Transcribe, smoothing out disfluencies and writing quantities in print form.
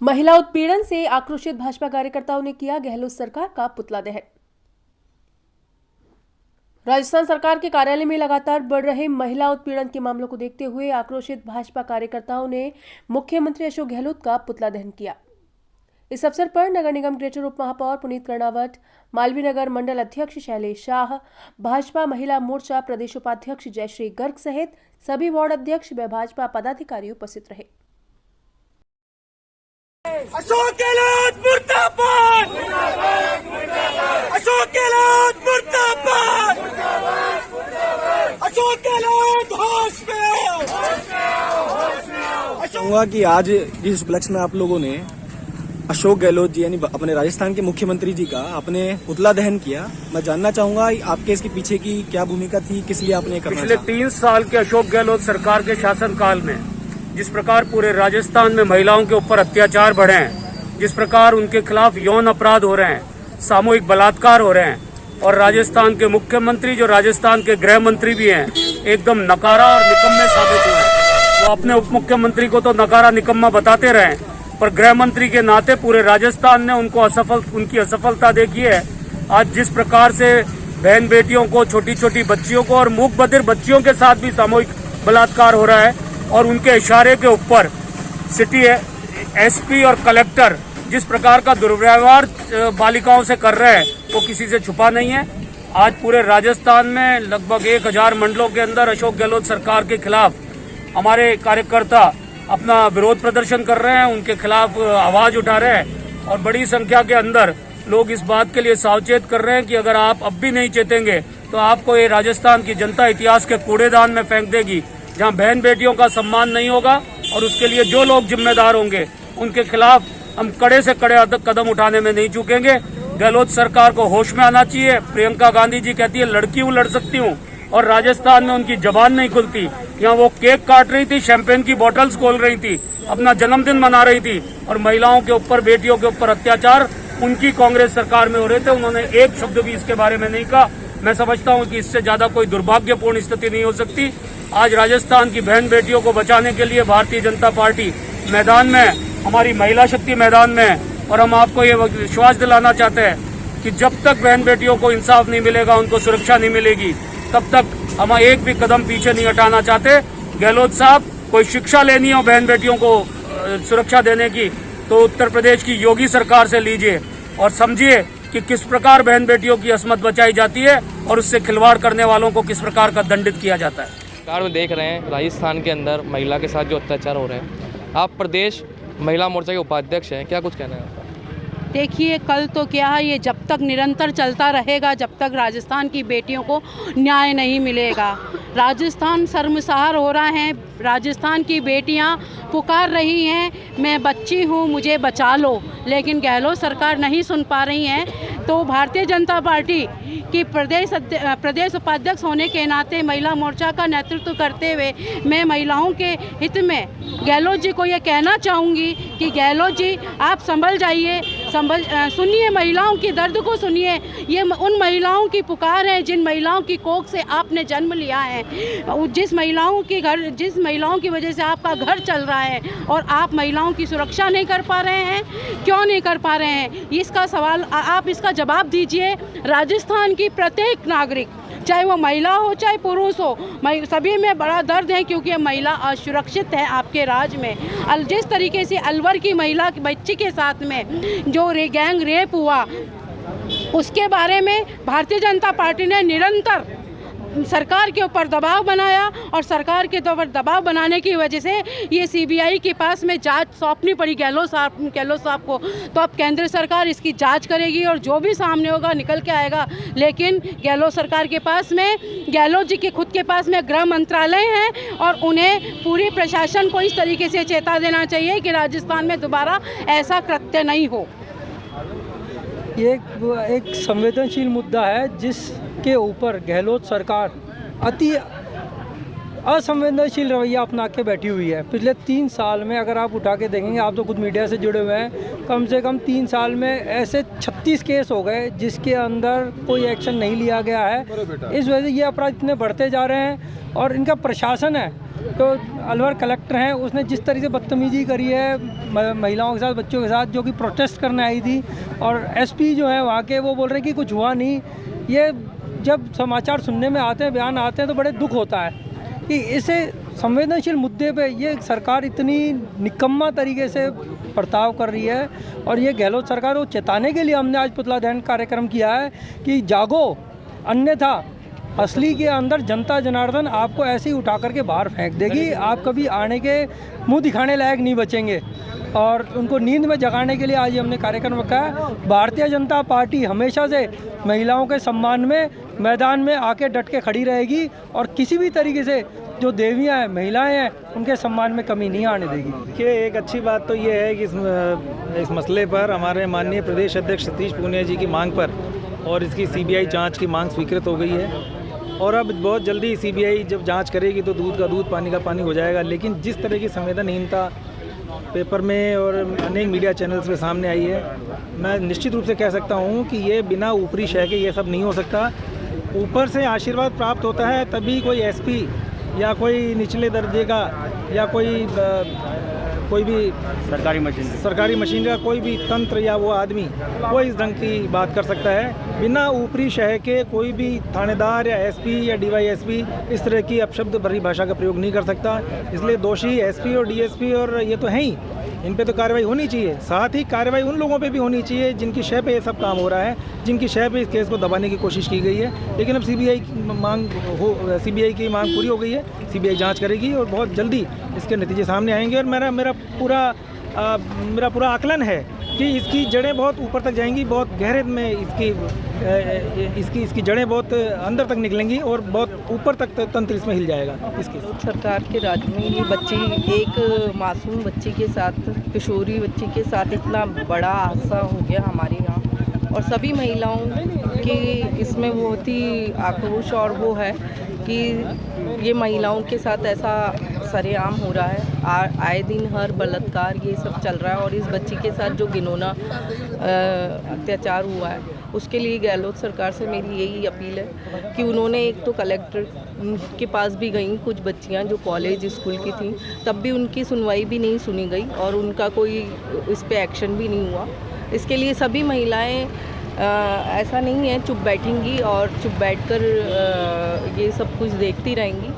महिला उत्पीड़न से आक्रोशित भाजपा कार्यकर्ताओं ने किया गहलोत सरकार का पुतला दहन। राजस्थान सरकार के कार्यालय में लगातार बढ़ रहे महिला उत्पीड़न के मामलों को देखते हुए आक्रोशित भाजपा कार्यकर्ताओं ने मुख्यमंत्री अशोक गहलोत का पुतला दहन किया। इस अवसर पर नगर निगम ग्रेटर उप महापौर पुनीत कर्णावत, मालवीय नगर मंडल अध्यक्ष शैलेश शाह, भाजपा महिला मोर्चा प्रदेश उपाध्यक्ष जयश्री गर्ग सहित सभी वार्ड अध्यक्ष व भाजपा पदाधिकारी उपस्थित रहे। अशोक गहलोत मुर्दाबाद! अशोक गहलोत मुर्दाबाद! अशोक गहलोत होश में! कहूँगा कि आज जिस उपलक्ष्य में आप लोगों ने अशोक गहलोत जी यानी अपने राजस्थान के मुख्यमंत्री जी का अपने पुतला दहन किया, मैं जानना चाहूंगा आपके इसके पीछे की क्या भूमिका थी, किस लिए आपने करना पिछले 3 साल के अशोक गहलोत सरकार के शासनकाल में जिस प्रकार पूरे राजस्थान में महिलाओं के ऊपर अत्याचार बढ़े हैं, जिस प्रकार उनके खिलाफ यौन अपराध हो रहे हैं, सामूहिक बलात्कार हो रहे हैं और राजस्थान के मुख्यमंत्री जो राजस्थान के गृह मंत्री भी हैं एकदम नकारा और निकम्मे साबित हुए हैं। वो अपने उप मुख्यमंत्री को तो नकारा निकम्मा बताते रहे, पर गृह मंत्री के नाते पूरे राजस्थान ने उनकी असफलता देखी है। आज जिस प्रकार से बहन बेटियों को, छोटी छोटी बच्चियों को और मूक बधिर बच्चियों के साथ भी सामूहिक बलात्कार हो रहा है और उनके इशारे के ऊपर सिटी एसपी और कलेक्टर जिस प्रकार का दुर्व्यवहार बालिकाओं से कर रहे हैं वो किसी से छुपा नहीं है। आज पूरे राजस्थान में लगभग 1000 मंडलों के अंदर अशोक गहलोत सरकार के खिलाफ हमारे कार्यकर्ता अपना विरोध प्रदर्शन कर रहे हैं, उनके खिलाफ आवाज उठा रहे हैं और बड़ी संख्या के अंदर लोग इस बात के लिए सावचेत कर रहे हैं कि अगर आप अब भी नहीं चेतेंगे तो आपको ये राजस्थान की जनता इतिहास के कूड़ेदान में फेंक देगी, जहां बहन बेटियों का सम्मान नहीं होगा और उसके लिए जो लोग जिम्मेदार होंगे उनके खिलाफ हम कड़े से कड़े कदम उठाने में नहीं चूकेंगे। गहलोत सरकार को होश में आना चाहिए। प्रियंका गांधी जी कहती है लड़की हूँ लड़ सकती हूँ और राजस्थान में उनकी जबान नहीं खुलती। यहाँ वो केक काट रही थी, शैंपेन की बोतल्स खोल रही थी, अपना जन्मदिन मना रही थी और महिलाओं के ऊपर, बेटियों के ऊपर अत्याचार उनकी कांग्रेस सरकार में हो रहे थे। उन्होंने एक शब्द भी इसके बारे में नहीं कहा। मैं समझता हूँ कि इससे ज्यादा कोई दुर्भाग्यपूर्ण स्थिति नहीं हो सकती। आज राजस्थान की बहन बेटियों को बचाने के लिए भारतीय जनता पार्टी मैदान में, हमारी महिला शक्ति मैदान में है और हम आपको ये विश्वास दिलाना चाहते हैं कि जब तक बहन बेटियों को इंसाफ नहीं मिलेगा, उनको सुरक्षा नहीं मिलेगी, तब तक हम एक भी कदम पीछे नहीं हटाना चाहते। गहलोत साहब, कोई शिक्षा लेनी हो बहन बेटियों को सुरक्षा देने की तो उत्तर प्रदेश की योगी सरकार से लीजिए और समझिए कि किस प्रकार बहन बेटियों की असमत बचाई जाती है और उससे खिलवाड़ करने वालों को किस प्रकार का दंडित किया जाता है। सरकार में देख रहे हैं राजस्थान के अंदर महिला के साथ जो अत्याचार हो रहे हैं। आप प्रदेश महिला मोर्चा के उपाध्यक्ष हैं, क्या कुछ कहना है आपका? देखिए, कल तो क्या है, ये जब तक निरंतर चलता रहेगा, जब तक राजस्थान की बेटियों को न्याय नहीं मिलेगा। राजस्थान शर्मसार हो रहा है। राजस्थान की बेटियां पुकार रही हैं, मैं बच्ची हूं, मुझे बचा लो, लेकिन गहलोत सरकार नहीं सुन पा रही है। तो भारतीय जनता पार्टी की प्रदेश उपाध्यक्ष होने के नाते महिला मोर्चा का नेतृत्व करते हुए मैं महिलाओं के हित में गहलोत जी को ये कहना चाहूँगी कि गहलोत जी, आप संभल जाइए, सुनिए महिलाओं की दर्द को, सुनिए। ये उन महिलाओं की पुकार है जिन महिलाओं की कोख से आपने जन्म लिया है, जिस महिलाओं की वजह से आपका घर चल रहा है और आप महिलाओं की सुरक्षा नहीं कर पा रहे हैं। क्यों नहीं कर पा रहे हैं, इसका सवाल आप इसका जवाब दीजिए। राजस्थान की प्रत्येक नागरिक, चाहे वो महिला हो चाहे पुरुष हो, सभी में बड़ा दर्द है क्योंकि महिला असुरक्षित है आपके राज्य में। जिस तरीके से अलवर की महिला की बच्ची के साथ में जो गैंग रेप हुआ, उसके बारे में भारतीय जनता पार्टी ने निरंतर सरकार के ऊपर दबाव बनाया और सरकार के ऊपर दबाव बनाने की वजह से ये सीबीआई के पास में जांच सौंपनी पड़ी गहलोत साहब को। तो अब केंद्र सरकार इसकी जांच करेगी और जो भी सामने होगा निकल के आएगा। लेकिन गहलोत सरकार के पास में, गहलोत जी के खुद के पास में गृह मंत्रालय है और उन्हें पूरी प्रशासन को इस तरीके से चेता देना चाहिए कि राजस्थान में दोबारा ऐसा कृत्य नहीं हो। ये एक संवेदनशील मुद्दा है जिसके ऊपर गहलोत सरकार अति असंवेदनशील रवैया अपना के बैठी हुई है। पिछले 3 साल में अगर आप उठा के देखेंगे, आप तो खुद मीडिया से जुड़े हुए हैं, कम से कम 3 साल में ऐसे 36 केस हो गए जिसके अंदर कोई एक्शन नहीं लिया गया है। इस वजह से ये अपराध इतने बढ़ते जा रहे हैं और इनका प्रशासन है तो अलवर कलेक्टर हैं, उसने जिस तरीके से बदतमीजी करी है महिलाओं के साथ, बच्चों के साथ, जो कि प्रोटेस्ट करने आई थी, और एसपी जो है वहाँ के वो बोल रहे हैं कि कुछ हुआ नहीं। ये जब समाचार सुनने में आते हैं, बयान आते हैं, तो बड़े दुख होता है कि इसे संवेदनशील मुद्दे पे ये सरकार इतनी निकम्मा तरीके से बर्ताव कर रही है। और ये गहलोत सरकार को चेताने के लिए हमने आज पुतला दहन कार्यक्रम किया है कि जागो, अन्यथा असली के अंदर जनता जनार्दन आपको ऐसे ही उठा करके बाहर फेंक देगी। आप कभी आने के मुंह दिखाने लायक नहीं बचेंगे। और उनको नींद में जगाने के लिए आज हमने कार्यक्रम रखा है। भारतीय जनता पार्टी हमेशा से महिलाओं के सम्मान में मैदान में आके डट के खड़ी रहेगी और किसी भी तरीके से जो देवियां हैं, महिलाएं हैं, उनके सम्मान में कमी नहीं आने देगी। देखिए, एक अच्छी बात तो ये है कि इस मसले पर हमारे माननीय प्रदेश अध्यक्ष सतीश पूनिया जी की मांग पर और इसकी सीबीआई जांच की मांग स्वीकृत हो गई है। और अब बहुत जल्दी सीबीआई जब जांच करेगी तो दूध का दूध, पानी का पानी हो जाएगा। लेकिन जिस तरह की संवेदनहीनता पेपर में और अनेक मीडिया चैनल्स पे सामने आई है, मैं निश्चित रूप से कह सकता हूँ कि ये बिना ऊपरी शय के ये सब नहीं हो सकता। ऊपर से आशीर्वाद प्राप्त होता है तभी कोई एसपी या कोई निचले दर्जे का या कोई भी सरकारी मशीनरी का कोई भी तंत्र या वो आदमी वो इस ढंग की बात कर सकता है। बिना ऊपरी शय के कोई भी थानेदार या एसपी या डीवाईएसपी इस तरह की अपशब्द भरी भाषा का प्रयोग नहीं कर सकता। इसलिए दोषी एसपी और डीएसपी और ये तो हैं ही, इन पे तो कार्रवाई होनी चाहिए। साथ ही कार्रवाई उन लोगों पे भी होनी चाहिए जिनकी शय पे ये सब काम हो रहा है, जिनकी शय पे इस केस को दबाने की कोशिश की गई है। लेकिन अब सीबीआई की मांग पूरी हो गई है, सीबीआई जांच करेगी और बहुत जल्दी इसके नतीजे सामने आएंगे। और मेरा पूरा आकलन है कि इसकी जड़ें बहुत ऊपर तक जाएंगी, बहुत गहरे में इसकी जड़ें बहुत अंदर तक निकलेंगी और बहुत ऊपर तक तंत्र इसमें हिल जाएगा। इसकी सरकार के राज में ये बच्ची, एक मासूम बच्ची के साथ, किशोरी बच्ची के साथ इतना बड़ा हादसा हो गया हमारे यहाँ, और सभी महिलाओं की इसमें बहुत ही आक्रोश और वो है कि ये महिलाओं के साथ ऐसा सरेआम हो रहा है। आए दिन हर बलात्कार ये सब चल रहा है। और इस बच्ची के साथ जो घिनौना अत्याचार हुआ है उसके लिए गहलोत सरकार से मेरी यही अपील है कि उन्होंने एक तो कलेक्टर के पास भी गई कुछ बच्चियां जो कॉलेज स्कूल की थीं, तब भी उनकी सुनवाई भी नहीं सुनी गई और उनका कोई इस पे एक्शन भी नहीं हुआ। इसके लिए सभी महिलाएं ऐसा नहीं है चुप बैठेंगी और चुप बैठकर ये सब कुछ देखती रहेंगी।